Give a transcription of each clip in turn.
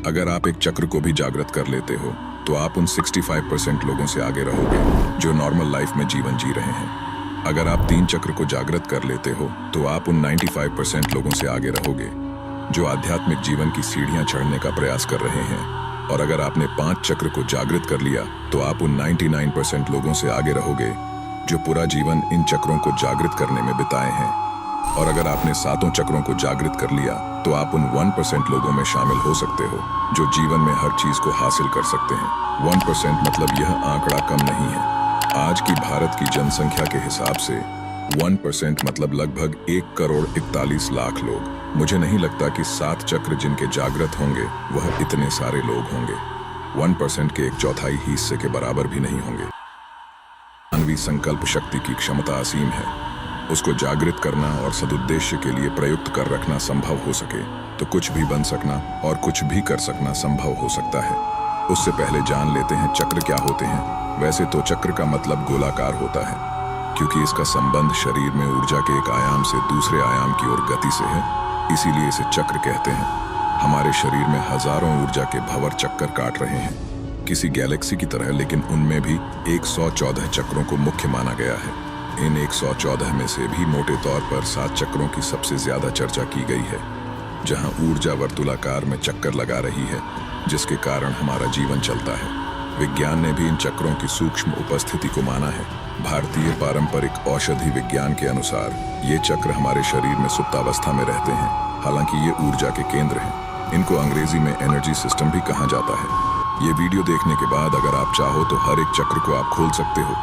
अगर आप एक चक्र को भी जागृत कर लेते हो तो आप उन 65% लोगों से आगे रहोगे जो नॉर्मल लाइफ में जीवन जी रहे हैं। अगर आप 3 चक्र को जागृत कर लेते हो तो आप उन 95% लोगों से आगे रहोगे जो आध्यात्मिक जीवन की सीढ़ियां चढ़ने का प्रयास कर रहे हैं। और अगर आपने 5 चक्र को जागृत कर लिया तो आप उन 99% लोगों से आगे रहोगे जो पूरा जीवन इन चक्रों को जागृत करने में बिताए हैं। और अगर आपने 7 चक्रों को जागृत कर लिया तो आप उन 1% लोगों में शामिल हो सकते हो जो जीवन में हर चीज को हासिल कर सकते हैं। 1% मतलब यह आंकड़ा कम नहीं है। आज की भारत की जनसंख्या के हिसाब से 1% मतलब लगभग 1,41,00,000 लोग। मुझे नहीं लगता कि 7 चक्र जिनके जागृत होंगे वह इतने सारे लोग होंगे। 1% के 1/4 हिस्से के बराबर भी नहीं होंगे। मानवीय संकल्प शक्ति की क्षमता असीम है। उसको जागृत करना और सदुद्देश्य के लिए प्रयुक्त कर रखना संभव हो सके तो कुछ भी बन सकना और कुछ भी कर सकना संभव हो सकता है। उससे पहले जान लेते हैं चक्र क्या होते हैं। वैसे तो चक्र का मतलब गोलाकार होता है क्योंकि इसका संबंध शरीर में ऊर्जा के एक आयाम से दूसरे आयाम की ओर गति से है, इसीलिए इसे चक्र कहते हैं। हमारे शरीर में हजारों ऊर्जा के भंवर चक्कर काट रहे हैं किसी गैलेक्सी की तरह, लेकिन उनमें भी 114 चक्रों को मुख्य माना गया है। इन 114 में से भी मोटे तौर पर 7 चक्रों की सबसे ज्यादा चर्चा की गई है, जहां ऊर्जा वर्तुलाकार में चक्कर लगा रही है जिसके कारण हमारा जीवन चलता है। विज्ञान ने भी इन चक्रों की सूक्ष्म उपस्थिति को माना है। भारतीय पारंपरिक औषधि विज्ञान के अनुसार ये चक्र हमारे शरीर में सुप्तावस्था में रहते हैं, हालांकि ये ऊर्जा के केंद्र हैं। इनको अंग्रेजी में एनर्जी सिस्टम भी कहा जाता है। ये वीडियो देखने के बाद अगर आप चाहो तो हर एक चक्र को आप खोल सकते हो।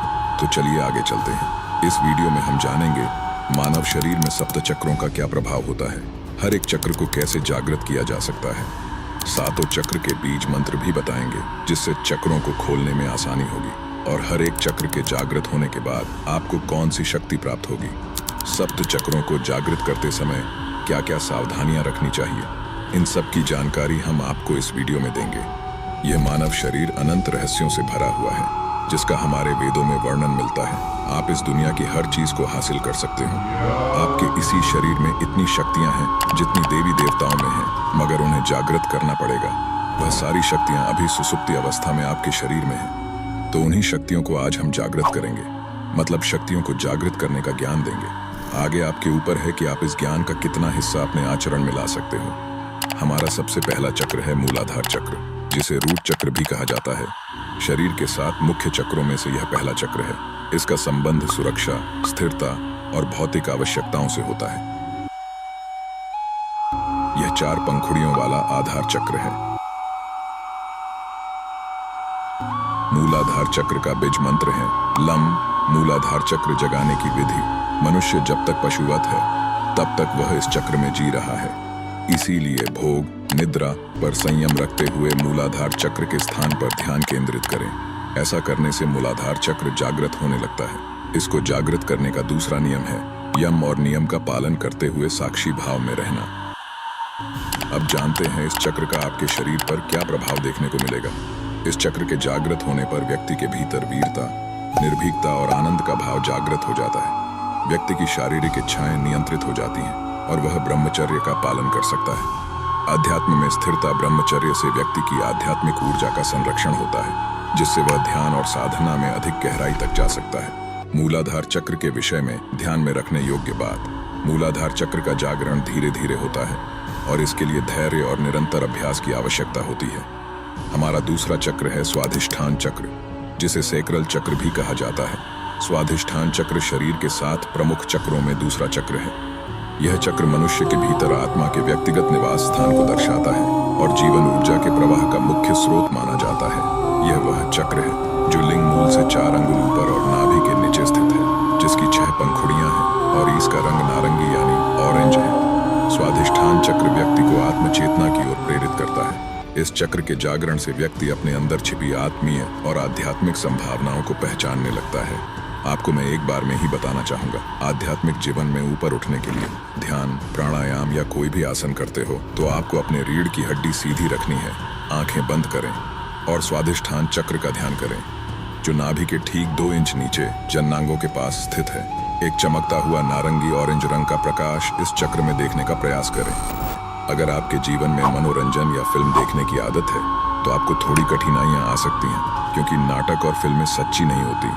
तो चलिए आगे चलते हैं। इस वीडियो में हम जानेंगे मानव शरीर में 7 चक्रों का क्या प्रभाव होता है, हर एक चक्र को कैसे जागृत किया जा सकता है, 7 चक्र के बीज मंत्र भी बताएंगे जिससे चक्रों को खोलने में आसानी होगी, और हर एक चक्र के जागृत होने के बाद आपको कौन सी शक्ति प्राप्त होगी। 7 चक्रों को जागृत करते समय क्या क्या सावधानियां रखनी चाहिए, इन सब की जानकारी हम आपको इस वीडियो में देंगे। यह मानव शरीर अनंत रहस्यों से भरा हुआ है जिसका हमारे वेदों में वर्णन मिलता है। आप इस दुनिया की हर चीज को हासिल कर सकते हो। आपके इसी शरीर में इतनी शक्तियां हैं जितनी देवी देवताओं में हैं, मगर उन्हें जागृत करना पड़ेगा। वह सारी शक्तियां अभी सुसुप्ति अवस्था में आपके शरीर में हैं, तो उन्हीं शक्तियों को आज हम जागृत करेंगे, मतलब शक्तियों को जागृत करने का ज्ञान देंगे। आगे आपके ऊपर है कि आप इस ज्ञान का कितना हिस्सा अपने आचरण में ला सकते हो। हमारा सबसे पहला चक्र है मूलाधार चक्र, जिसे रूट चक्र भी कहा जाता है। शरीर के 7 मुख्य चक्रों में से यह पहला चक्र है। इसका संबंध सुरक्षा, स्थिरता और भौतिक आवश्यकताओं से होता है। यह 4 पंखुड़ियों वाला आधार चक्र है। मूलाधार चक्र का बीज मंत्र है लम। मूलाधार चक्र जगाने की विधि। मनुष्य जब तक पशुवत है तब तक वह इस चक्र में जी रहा है, इसीलिए भोग निद्रा पर संयम रखते हुए मूलाधार चक्र के स्थान पर ध्यान केंद्रित करें। ऐसा करने से मूलाधार चक्र जागृत होने लगता है। इसको जागृत करने का दूसरा नियम है यम और नियम का पालन करते हुए साक्षी भाव में रहना। अब जानते हैं इस चक्र का आपके शरीर पर क्या प्रभाव देखने को मिलेगा। इस चक्र के जागृत होने पर व्यक्ति के भीतर वीरता, निर्भीकता और आनंद का भाव जागृत हो जाता है। व्यक्ति की शारीरिक इच्छाएं नियंत्रित हो जाती हैं और वह ब्रह्मचर्य का पालन कर सकता है। अध्यात्म में स्थिरता ब्रह्मचर्य से व्यक्ति की आध्यात्मिक ऊर्जा का संरक्षण होता है, जिससे वह ध्यान और साधना में अधिक गहराई तक जा सकता है। मूलाधार चक्र के विषय में ध्यान में रखने योग्य बात, मूलाधार चक्र का जागरण धीरे धीरे होता है और इसके लिए धैर्य और निरंतर अभ्यास की आवश्यकता होती है। हमारा दूसरा चक्र है स्वाधिष्ठान चक्र, जिसे सैक्रल चक्र भी कहा जाता है। स्वाधिष्ठान चक्र शरीर के 7 प्रमुख चक्रों में दूसरा चक्र है। यह चक्र मनुष्य के भीतर आत्मा के व्यक्तिगत निवास स्थान को दर्शाता है और जीवन ऊर्जा के प्रवाह का मुख्य स्रोत माना जाता है। यह वह चक्र है जो लिंग मूल से 4 अंगुल ऊपर और नाभि के नीचे स्थित है, जिसकी 6 पंखुड़ियां हैं और इसका रंग नारंगी यानी ऑरेंज है। स्वाधिष्ठान चक्र व्यक्ति को आत्मचेतना की ओर प्रेरित करता है। इस चक्र के जागरण से व्यक्ति अपने अंदर छिपी आत्मीय और आध्यात्मिक संभावनाओं को पहचानने लगता है। आपको मैं एक बार में ही बताना चाहूंगा, आध्यात्मिक जीवन में ऊपर उठने के लिए ध्यान, प्राणायाम या कोई भी आसन करते हो तो आपको अपने रीढ़ की हड्डी सीधी रखनी है, आंखें बंद करें और स्वाधिष्ठान चक्र का ध्यान करें, जो नाभि के ठीक 2 इंच नीचे जननांगों के पास स्थित है। एक चमकता हुआ नारंगी ऑरेंज रंग का प्रकाश इस चक्र में देखने का प्रयास करें। अगर आपके जीवन में मनोरंजन या फिल्म देखने की आदत है तो आपको थोड़ी कठिनाइयां आ सकती हैं, क्योंकि नाटक और फिल्में सच्ची नहीं होती,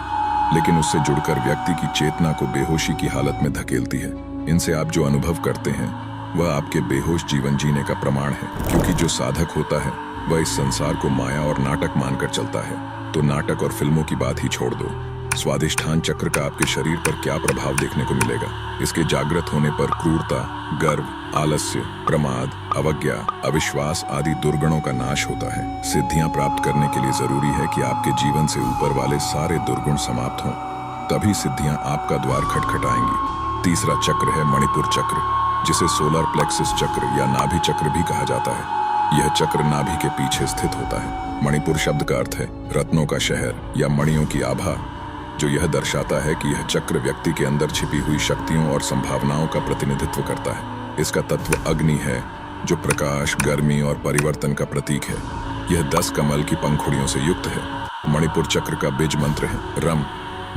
लेकिन उससे जुड़कर व्यक्ति की चेतना को बेहोशी की हालत में धकेलती है। इनसे आप जो अनुभव करते हैं वह आपके बेहोश जीवन जीने का प्रमाण है, क्योंकि जो साधक होता है वह इस संसार को माया और नाटक मानकर चलता है। तो नाटक और फिल्मों की बात ही छोड़ दो। स्वादिष्ठान चक्र का आपके शरीर पर क्या प्रभाव देखने को मिलेगा? इसके जागृत होने पर क्रूरता, गर्व, आलस्य, प्रमाद, अवज्ञा, अविश्वास आदि दुर्गुणों का नाश होता है। सिद्धियां प्राप्त करने के लिए जरूरी है कि आपके जीवन से ऊपर वाले सारे दुर्गुण समाप्त हों, तभी सिद्धियां आपका द्वार खटखटाएंगी। तीसरा चक्र है मणिपुर चक्र, जिसे सोलर प्लेक्सिस चक्र या नाभि चक्र भी कहा जाता है। यह चक्र नाभि के पीछे स्थित होता है। मणिपुर शब्द का अर्थ है रत्नों का शहर या मणियों की आभा, जो यह दर्शाता है कि यह चक्र व्यक्ति के अंदर छिपी हुई शक्तियों और संभावनाओं का प्रतिनिधित्व करता है। इसका तत्व अग्नि है, जो प्रकाश, गर्मी और परिवर्तन का प्रतीक है। यह 10 कमल की पंखुड़ियों से युक्त है। मणिपुर चक्र का बीज मंत्र है रम।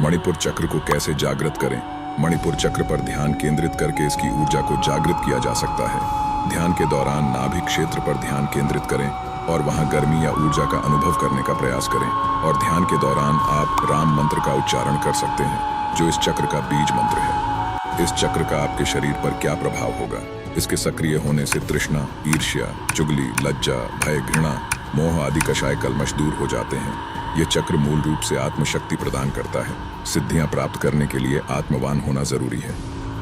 मणिपुर चक्र को कैसे जागृत करें? मणिपुर चक्र पर ध्यान केंद्रित करके इसकी ऊर्जा को जागृत किया जा सकता है। ध्यान के दौरान नाभि क्षेत्र पर ध्यान केंद्रित करें और वहां गर्मी या ऊर्जा का अनुभव करने का प्रयास करें। और ध्यान के दौरान आप राम मंत्र का उच्चारण कर सकते हैं, जो इस चक्र का बीज मंत्र है। इस चक्र का आपके शरीर पर क्या प्रभाव होगा? इसके सक्रिय होने से तृष्णा, ईर्ष्या, चुगली, लज्जा, भय, घृणा, मोह आदि कषाय कल्मश दूर हो जाते हैं। यह चक्र मूल रूप से आत्मशक्ति प्रदान करता है। सिद्धियां प्राप्त करने के लिए आत्मवान होना जरूरी है।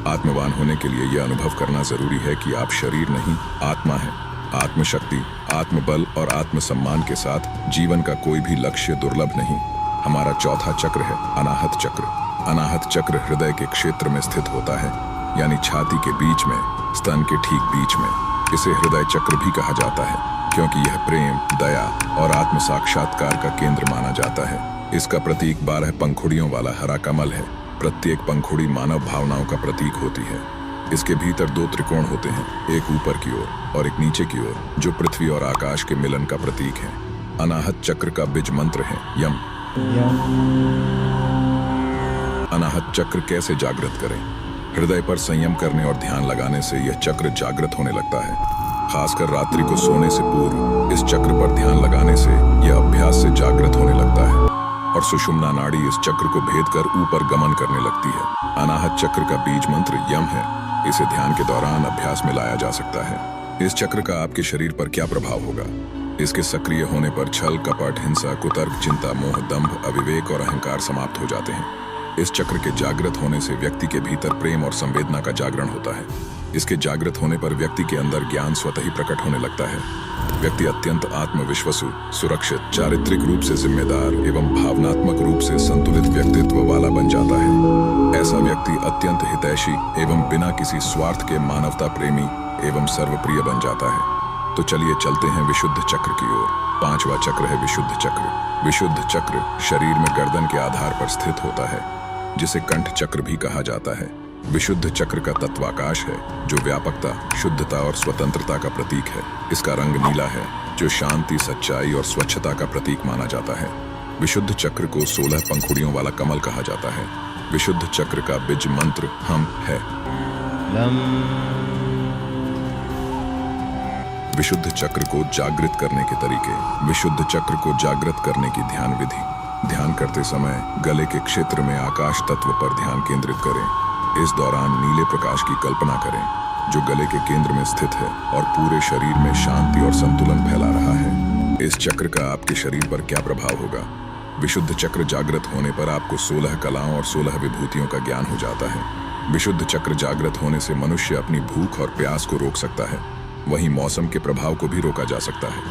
आत्मवान होने के लिए यह अनुभव करना जरूरी है कि आप शरीर नहीं, आत्मा है। आत्मशक्ति, आत्मबल और आत्मसम्मान के साथ जीवन का कोई भी लक्ष्य दुर्लभ नहीं। हमारा चौथा चक्र है अनाहत चक्र। अनाहत चक्र हृदय के क्षेत्र में स्थित होता है, यानी छाती के बीच में, स्तन के ठीक बीच में। इसे हृदय चक्र भी कहा जाता है, क्योंकि यह प्रेम, दया और आत्म साक्षात्कार का केंद्र माना जाता है। इसका प्रतीक 12 पंखुड़ियों वाला हरा कमल है। प्रत्येक पंखुड़ी मानव भावनाओं का प्रतीक होती है। इसके भीतर 2 त्रिकोण होते हैं, एक ऊपर की ओर और एक नीचे की ओर, जो पृथ्वी और आकाश के मिलन का प्रतीक है। अनाहत चक्र का बीज मंत्र है यम। अनाहत चक्र कैसे जागृत करें? हृदय पर संयम करने और ध्यान लगाने से यह चक्र जागृत होने लगता है। खासकर रात्रि को सोने से पूर्व इस चक्र पर ध्यान लगाने से यह अभ्यास से जागृत होने लगता है और सुषुम्ना नाड़ी इस चक्र को भेद कर ऊपर गमन करने लगती है। अनाहत चक्र का बीज मंत्र यम है। इसे ध्यान के दौरान अभ्यास में लाया जा सकता है। इस चक्र का आपके शरीर पर क्या प्रभाव होगा? इसके सक्रिय होने पर छल, कपट, हिंसा, कुतर्क, चिंता, मोह, दंभ, अविवेक और अहंकार समाप्त हो जाते हैं। इस चक्र के जागृत होने से व्यक्ति के भीतर प्रेम और संवेदना का जागरण होता है। इसके जागृत होने पर व्यक्ति के अंदर ज्ञान स्वतः ही प्रकट होने लगता है। व्यक्ति अत्यंत आत्मविश्वासु, सुरक्षित, चारित्रिक रूप से जिम्मेदार एवं भावनात्मक रूप से संतुलित व्यक्तित्व वाला बन जाता है। ऐसा व्यक्ति अत्यंत हितैषी एवं बिना किसी स्वार्थ के मानवता प्रेमी एवं सर्वप्रिय बन जाता है। तो चलिए चलते हैं विशुद्ध चक्र की ओर। 5वां चक्र है विशुद्ध चक्र। विशुद्ध चक्र शरीर में गर्दन के आधार पर स्थित होता है, जिसे कंठ चक्र भी कहा जाता है। विशुद्ध चक्र का तत्व आकाश है, जो व्यापकता, शुद्धता और स्वतंत्रता का प्रतीक है। इसका रंग नीला है, जो शांति, सच्चाई और स्वच्छता का प्रतीक माना जाता है। विशुद्ध चक्र को 16 पंखुड़ियों वाला कमल कहा जाता है। विशुद्ध चक्र का बीज मंत्र हम है। विशुद्ध चक्र को जागृत करने के तरीके। विशुद्ध चक्र को जागृत करने की ध्यान विधि। ध्यान करते समय गले के क्षेत्र में आकाश तत्व पर ध्यान केंद्रित करें। इस दौरान नीले प्रकाश की कल्पना करें, जो गले के केंद्र में स्थित है और पूरे शरीर में शांति और संतुलन फैला रहा है। इस चक्र का आपके शरीर पर क्या प्रभाव होगा? विशुद्ध चक्र जागृत होने पर आपको 16 कलाओं और 16 विभूतियों का ज्ञान हो जाता है। विशुद्ध चक्र जागृत होने से मनुष्य अपनी भूख और प्यास को रोक सकता है, वहीं मौसम के प्रभाव को भी रोका जा सकता है।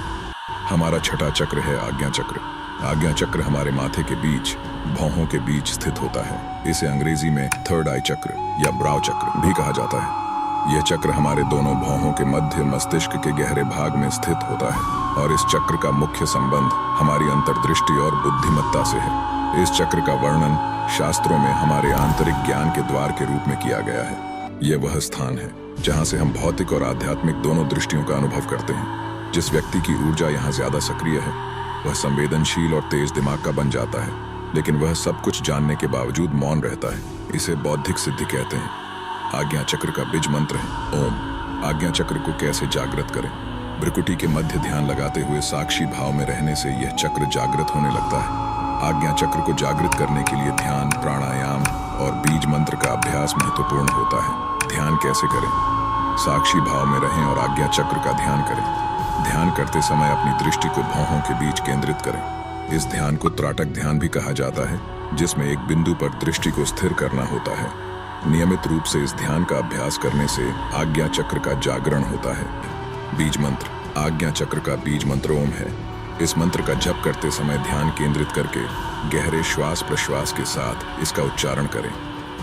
हमारा छठा चक्र है आज्ञा चक्र। आज्ञा चक्र हमारे माथे के बीच, भौहों के बीच स्थित होता है। इसे अंग्रेजी में थर्ड आई चक्र या ब्राउ चक्र भी कहा जाता है। यह चक्र हमारे दोनों भौहों के मध्य मस्तिष्क के गहरे भाग में स्थित होता है और इस चक्र का मुख्य संबंध हमारी अंतर्दृष्टि और बुद्धिमत्ता से है। इस चक्र का वर्णन शास्त्रों में हमारे आंतरिक ज्ञान के द्वार के रूप में किया गया है। यह वह स्थान है जहाँ से हम भौतिक और आध्यात्मिक दोनों दृष्टियों का अनुभव करते हैं। जिस व्यक्ति की ऊर्जा यहाँ ज्यादा सक्रिय है, वह संवेदनशील और तेज दिमाग का बन जाता है, लेकिन वह सब कुछ जानने के बावजूद मौन रहता है। इसे बौद्धिक सिद्धि कहते हैं। आज्ञा चक्र का बीज मंत्र है ओम। आज्ञा चक्र को कैसे जागृत करें? भ्रुकुटी के मध्य ध्यान लगाते हुए साक्षी भाव में रहने से यह चक्र जागृत होने लगता है। आज्ञा चक्र को जागृत करने के लिए ध्यान, प्राणायाम और बीज मंत्र का अभ्यास महत्वपूर्ण होता है। ध्यान कैसे करें? साक्षी भाव में रहें और आज्ञा चक्र का ध्यान करें। ध्यान करते समय अपनी दृष्टि को भौहों के बीच केंद्रित करें। इस ध्यान को त्राटक ध्यान भी कहा जाता है, जिसमें एक बिंदु पर दृष्टि को स्थिर करना होता है। नियमित रूप से इस ध्यान का अभ्यास करने से आज्ञा चक्र का जागरण होता है। बीज मंत्र। आज्ञा चक्र का बीज मंत्र ओम है। इस मंत्र का जप करते समय ध्यान केंद्रित करके गहरे श्वास प्रश्वास के साथ इसका उच्चारण करें।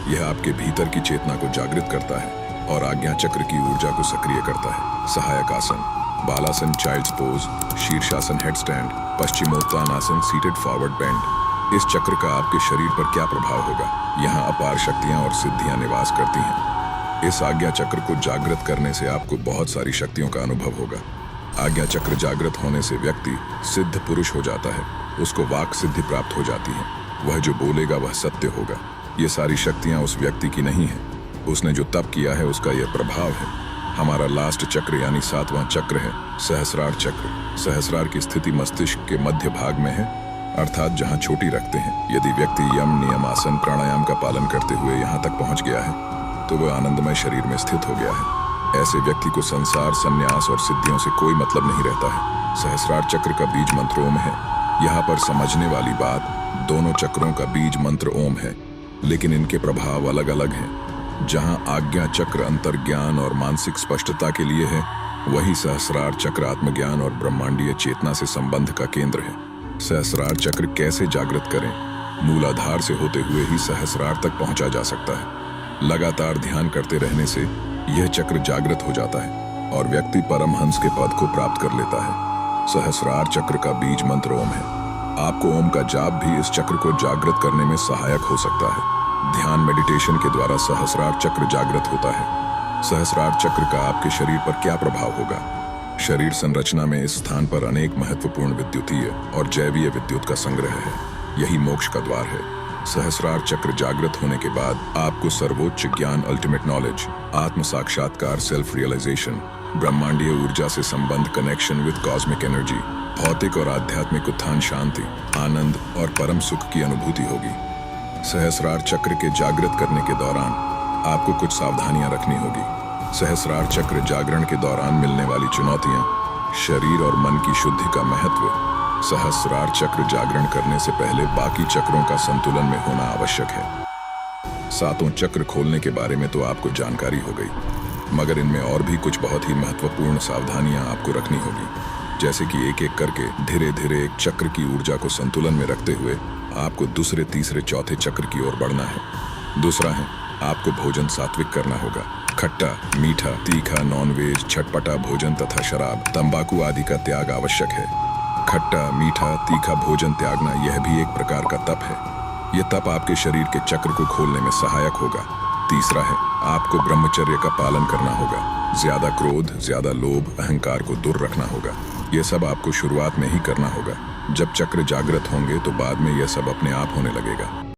यह आपके भीतर की चेतना को जागृत करता है और आज्ञा चक्र की ऊर्जा को सक्रिय करता है। सहायक आसन, बालासन चाइल्ड्स पोज, शीर्षासन head stand, Paschimottanasana seated forward bend. इस चक्र का आपके शरीर पर क्या प्रभाव होगा? यहाँ अपार शक्तियाँ और सिद्धियाँ निवास करती हैं। इस आज्ञा चक्र को जागृत करने से आपको बहुत सारी शक्तियों का अनुभव होगा। आज्ञा चक्र जागृत होने से व्यक्ति सिद्ध पुरुष हो जाता है। उसको वाक सिद्धि प्राप्त हो जाती है। वह जो बोलेगा वह सत्य होगा। ये सारी शक्तियाँ उस व्यक्ति की नहीं है, उसने जो तप किया है उसका यह प्रभाव है। हमारा लास्ट चक्र यानी 7वां चक्र है सहस्रार चक्र। सहस्रार की स्थिति मस्तिष्क के मध्य भाग में है, अर्थात जहाँ चोटी रखते हैं। यदि व्यक्ति यम, नियम, आसन, प्राणायाम का पालन करते हुए यहाँ तक पहुँच गया है तो वह आनंदमय शरीर में स्थित हो गया है। ऐसे व्यक्ति को संसार, संन्यास और सिद्धियों से कोई मतलब नहीं रहता है। सहस्रार चक्र का बीज मंत्र ओम है। यहाँ पर समझने वाली बात, दोनों चक्रों का बीज मंत्र ओम है, लेकिन इनके प्रभाव अलग अलग हैं। जहाँ आज्ञा चक्र अंतर्ज्ञान और मानसिक स्पष्टता के लिए है, वही सहस्रार चक्र आत्मज्ञान और ब्रह्मांडीय चेतना से संबंध का केंद्र है। सहस्रार चक्र कैसे जागृत करें? मूलाधार से होते हुए ही सहस्रार तक पहुंचा जा सकता है। लगातार ध्यान करते रहने से यह चक्र जागृत हो जाता है और व्यक्ति परमहंस के पद को प्राप्त कर लेता है। सहस्रार चक्र का बीज मंत्र ओम है। आपको ओम का जाप भी इस चक्र को जागृत करने में सहायक हो सकता है। ध्यान मेडिटेशन के द्वारा सहस्रार चक्र जागृत होता है। सहस्रार चक्र का आपके शरीर पर क्या प्रभाव होगा? शरीर संरचना में इस स्थान पर अनेक महत्वपूर्ण विद्युतीय और जैवीय विद्युत का संग्रह है। यही मोक्ष का द्वार है। सहस्रार चक्र जागृत होने के बाद आपको सर्वोच्च ज्ञान, अल्टीमेट नॉलेज, आत्म साक्षात्कार, सेल्फ रियलाइजेशन, ब्रह्मांडीय ऊर्जा से संबंध, कनेक्शन विद कॉस्मिक एनर्जी, भौतिक और आध्यात्मिक उत्थान, शांति, आनंद और परम सुख की अनुभूति होगी। सहस्रार चक्र के जागृत करने के दौरान आपको कुछ सावधानियां रखनी होगी। सहस्रार चक्र जागरण के दौरान मिलने वाली चुनौतियां, शरीर और मन की शुद्धि का महत्व। सहस्रार चक्र जागरण करने से पहले बाकी चक्रों का संतुलन में होना आवश्यक है। 7वां चक्र खोलने के बारे में तो आपको जानकारी हो गई, मगर इनमें और भी कुछ बहुत ही महत्वपूर्ण सावधानियां आपको रखनी होगी। जैसे कि एक एक करके धीरे धीरे एक चक्र की ऊर्जा को संतुलन में रखते हुए आपको दूसरे, तीसरे, चौथे चक्र की ओर बढ़ना है। दूसरा है, आपको भोजन सात्विक करना होगा। खट्टा, मीठा, तीखा, नॉनवेज, चटपटा भोजन तथा शराब, तंबाकू आदि का त्याग आवश्यक है। खट्टा, मीठा, तीखा भोजन त्यागना यह भी एक प्रकार का तप है। यह तप आपके शरीर के चक्र को खोलने में सहायक होगा। तीसरा है, आपको ब्रह्मचर्य का पालन करना होगा। ज्यादा क्रोध, ज्यादा लोभ, अहंकार को दूर रखना होगा। यह सब आपको शुरुआत में ही करना होगा। जब चक्र जागृत होंगे तो बाद में यह सब अपने आप होने लगेगा।